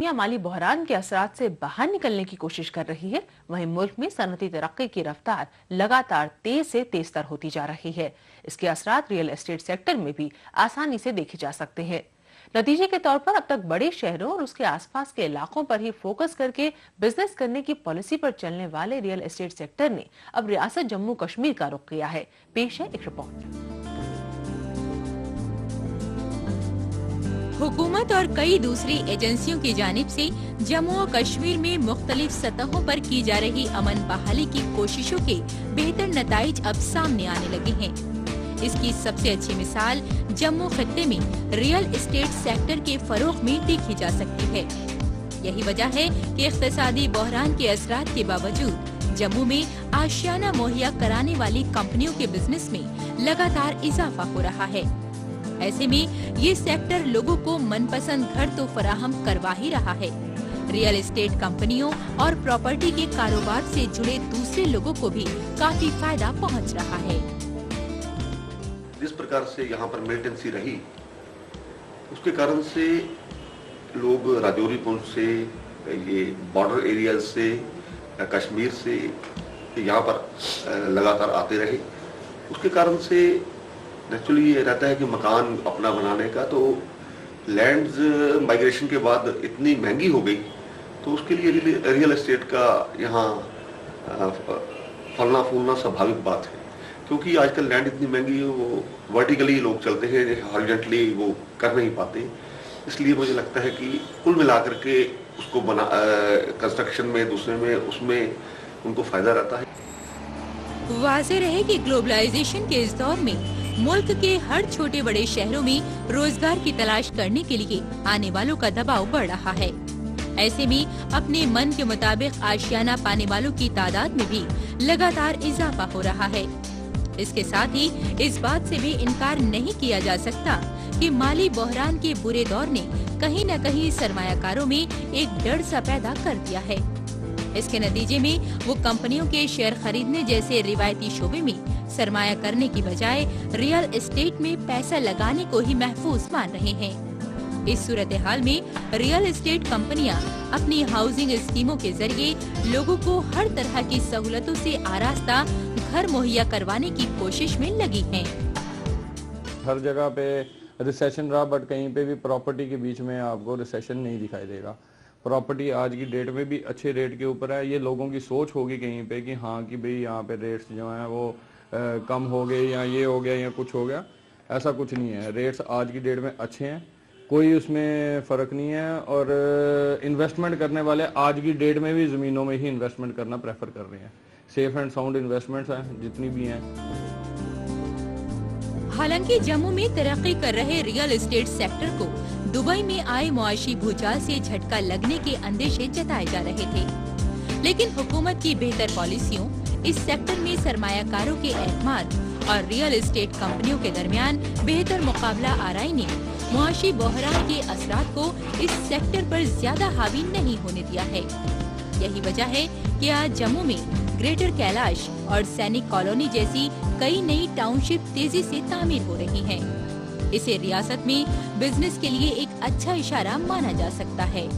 दुनिया माली बहरान के असरात से बाहर निकलने की कोशिश कर रही है, वहीं मुल्क में सनती तरक्की की रफ्तार लगातार तेज से तेजतर होती जा रही है। इसके असरात रियल एस्टेट सेक्टर में भी आसानी से देखे जा सकते हैं। नतीजे के तौर पर अब तक बड़े शहरों और उसके आसपास के इलाकों पर ही फोकस करके बिजनेस करने की पॉलिसी पर चलने वाले रियल एस्टेट सेक्टर ने अब रियासत जम्मू कश्मीर का रुख किया है। पेश है एक रिपोर्ट। हुकूमत और कई दूसरी एजेंसियों की जानिब से जम्मू और कश्मीर में मुख्तलिफ सतहों पर की जा रही अमन बहाली की कोशिशों के बेहतर नताइज अब सामने आने लगे हैं। इसकी सबसे अच्छी मिसाल जम्मू खित्ते में रियल एस्टेट सेक्टर के फरोग में देखी जा सकती है। यही वजह है कि इख्तिसादी बहरान के असरात के बावजूद जम्मू में आशियाना मुहैया कराने वाली कंपनियों के बिजनेस में लगातार इजाफा हो रहा है। ऐसे में ये सेक्टर लोगों को मनपसंद घर तो फराहम करवा ही रहा है, रियल एस्टेट कंपनियों और प्रॉपर्टी के कारोबार से जुड़े दूसरे लोगों को भी काफी फायदा पहुंच रहा है। जिस प्रकार से यहाँ पर मिलिटेंसी रही, उसके कारण से लोग राजौरी पुंछ से, ये बॉर्डर एरियाज से, कश्मीर से यहाँ पर लगातार आते रहे। उसके कारण से नेचुरली ये रहता है कि मकान अपना बनाने का, तो लैंड्स माइग्रेशन के बाद इतनी महंगी हो गई, तो उसके लिए रियल एस्टेट का यहाँ फलना फूलना स्वाभाविक बात है। क्योंकि आजकल लैंड इतनी महंगी है, वो वर्टिकली लोग चलते हैं, हॉरिजॉन्टली वो कर नहीं पाते। इसलिए मुझे लगता है कि कुल मिलाकर के उसको बना कंस्ट्रक्शन में, दूसरे में, उसमें उनको फायदा रहता है। वाज़ेह रहे कि ग्लोबलाइजेशन के इस दौर में मुल्क के हर छोटे बड़े शहरों में रोजगार की तलाश करने के लिए आने वालों का दबाव बढ़ रहा है। ऐसे में अपने मन के मुताबिक आशियाना पाने वालों की तादाद में भी लगातार इजाफा हो रहा है। इसके साथ ही इस बात से भी इनकार नहीं किया जा सकता कि माली बहरान के बुरे दौर ने कहीं न कहीं सरमायाकारों में एक डर सा पैदा कर दिया है। इसके नतीजे में वो कंपनियों के शेयर खरीदने जैसे रिवायती शोबे में सरमाया करने की बजाय रियल एस्टेट में पैसा लगाने को ही महफूज मान रहे हैं। इस सूरत हाल में रियल एस्टेट कंपनियां अपनी हाउसिंग स्कीमों के जरिए लोगों को हर तरह की सहूलतों से आरास्ता घर मुहैया करवाने की कोशिश में लगी हैं। हर जगह पे रिसेशन रहा, बट कहीं पे भी प्रॉपर्टी के बीच में आपको रिसेशन नहीं दिखाई देगा। प्रॉपर्टी आज की डेट में भी अच्छे रेट के ऊपर है। ये लोगों की सोच होगी कहीं पे कि हाँ कि भाई यहाँ पे रेट्स जो हैं वो कम हो गए या ये हो गया या कुछ हो गया, ऐसा कुछ नहीं है। रेट्स आज की डेट में अच्छे हैं, कोई उसमें फ़र्क नहीं है। और इन्वेस्टमेंट करने वाले आज की डेट में भी ज़मीनों में ही इन्वेस्टमेंट करना प्रेफर कर रहे हैं। सेफ एंड साउंड इन्वेस्टमेंट्स हैं जितनी भी हैं। हालांकि जम्मू में तरक्की कर रहे रियल एस्टेट सेक्टर को दुबई में आए मुआशी भूचाल से झटका लगने के अंदेशे जताए जा रहे थे, लेकिन हुकूमत की बेहतर पॉलिसियों, इस सेक्टर में सरमायाकारों के एतमाद और रियल एस्टेट कंपनियों के दरमियान बेहतर मुकाबला आराई ने मुआशी बहरान के असरात को इस सेक्टर पर ज्यादा हावी नहीं होने दिया है। यही वजह है कि आज जम्मू में ग्रेटर कैलाश और सैनिक कॉलोनी जैसी कई नई टाउनशिप तेजी से तामीर हो रही हैं। इसे रियासत में बिजनेस के लिए एक अच्छा इशारा माना जा सकता है।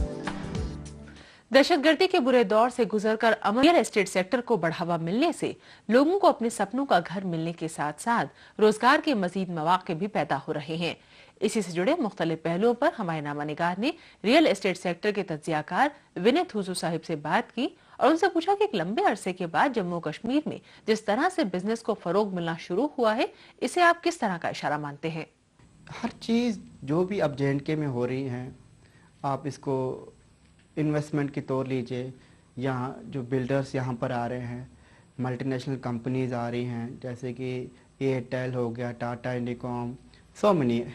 दहशतगर्दी के बुरे दौर से गुजरकर अमन रियल एस्टेट सेक्टर को बढ़ावा मिलने से लोगों को अपने सपनों का घर मिलने के साथ साथ रोजगार के मजीद मौके भी पैदा हो रहे हैं। इसी से जुड़े मुख्तलिफ पहलुओं पर हमारे नामा निगार ने रियल एस्टेट सेक्टर के तज्जियाकार विनीत हुजूर साहिब से बात की और उनसे पूछा कि एक लंबे अरसे के बाद जम्मू कश्मीर में जिस तरह से बिजनेस को फरोग मिलना शुरू हुआ है, इसे आप किस तरह का इशारा मानते हैं? हर चीज़ जो भी अब J&K में हो रही हैं, आप इसको इन्वेस्टमेंट की तौर लीजिए। यहाँ जो बिल्डर्स यहाँ पर आ रहे हैं, मल्टीनेशनल कंपनीज आ रही हैं, जैसे कि एयरटेल हो गया, टाटा इंडिकॉम, सो मनी,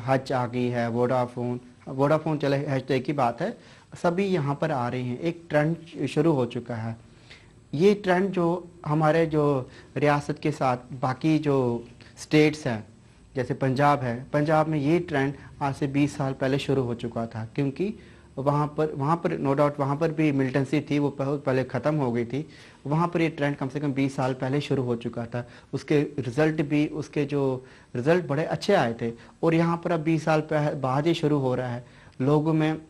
हच आ गई है, वोडाफोन चले हैशटैग की बात है, सभी यहाँ पर आ रही हैं। एक ट्रेंड शुरू हो चुका है। ये ट्रेंड जो हमारे जो रियासत के साथ बाकी जो स्टेट्स हैं, जैसे पंजाब है, पंजाब में ये ट्रेंड आज से 20 साल पहले शुरू हो चुका था, क्योंकि वहाँ पर नो डाउट वहाँ पर भी मिलिटेंसी थी, वो बहुत पहले ख़त्म हो गई थी। वहाँ पर ये ट्रेंड कम से कम 20 साल पहले शुरू हो चुका था। उसके रिज़ल्ट बड़े अच्छे आए थे, और यहाँ पर अब 20 साल बाद ही शुरू हो रहा है। लोगों में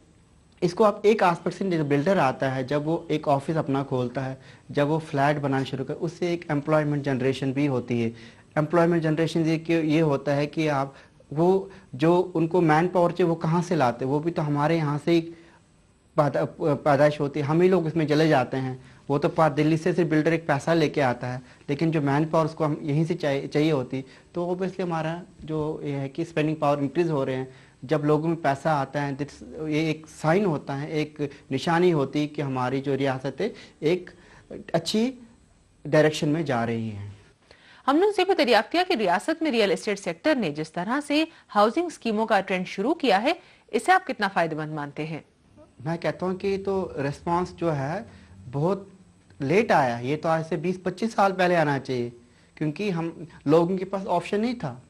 इसको आप एक आस्पेक्ट से, जो बिल्डर आता है जब वो एक ऑफिस अपना खोलता है, जब वो फ्लैट बनाना शुरू कर, उससे एक एम्प्लॉयमेंट जनरेशन भी होती है। एम्प्लॉयमेंट जनरेशन ये होता है कि आप वो जो उनको मैन पावर चाहिए वो कहाँ से लाते हैं, वो भी तो हमारे यहाँ से ही पैदाइश होती है, हम ही लोग इसमें चले जाते हैं। वो तो दिल्ली से सिर्फ बिल्डर एक पैसा लेके आता है, लेकिन जो मैन पावर उसको हम यहीं से चाहिए होती, तो ओबियसली हमारा जो ये है कि स्पेंडिंग पावर इंक्रीज हो रहे हैं। जब लोगों में पैसा आता है, ये एक साइन होता है, एक निशानी होती है कि हमारी जो रियासत है एक अच्छी डायरेक्शन में जा रही है। हमने उनसे भी दरियाफ्त किया कि रियासत में रियल एस्टेट सेक्टर ने जिस तरह से हाउसिंग स्कीमों का ट्रेंड शुरू किया है, इसे आप कितना फायदेमंद मानते हैं? मैं कहता हूँ कि तो रिस्पांस जो है बहुत लेट आया, ये तो आज से 20-25 साल पहले आना चाहिए, क्योंकि हम लोगों के पास ऑप्शन नहीं था।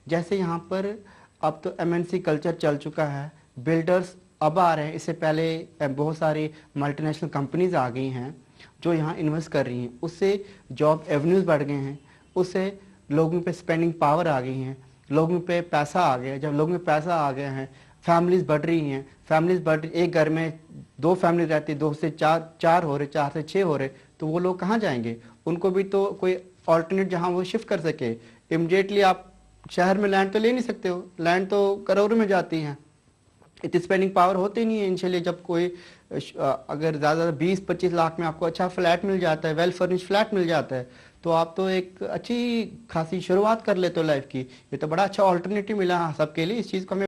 जैसे यहाँ पर अब तो MNC कल्चर चल चुका है, बिल्डर्स अब आ रहे हैं, इससे पहले बहुत सारी मल्टीनेशनल कंपनीज आ गई हैं जो यहाँ इन्वेस्ट कर रही हैं, उससे जॉब एवेन्यूज़ बढ़ गए हैं, उससे लोगों पे स्पेंडिंग पावर आ गई हैं, लोगों पे पैसा आ गया। जब लोगों में पैसा आ गया है, फैमिलीज बढ़ रही हैं, फैमिलीज बढ़ रही, एक घर में 2 फैमिली रहती, 2 से 4 हो रहे, 4 से 6 हो रहे, तो वो लोग कहाँ जाएंगे? उनको भी तो कोई ऑल्टरनेट जहाँ वो शिफ्ट कर सके। इमीडिएटली आप शहर में लैंड तो ले नहीं सकते हो, लैंड तो करोड़ों में जाती हैं, इतनी स्पेंडिंग पावर होती नहीं है इनिशियली। जब कोई अगर ज़्यादा 20-25 लाख में आपको अच्छा फ्लैट मिल जाता है, वेल फर्निश्ड फ्लैट मिल जाता है, तो आप तो एक अच्छी खासी शुरुआत कर लेते हो लाइफ की। ये तो बड़ा अच्छा ऑल्टरनेटिव मिला सबके लिए, इस चीज़ को हमें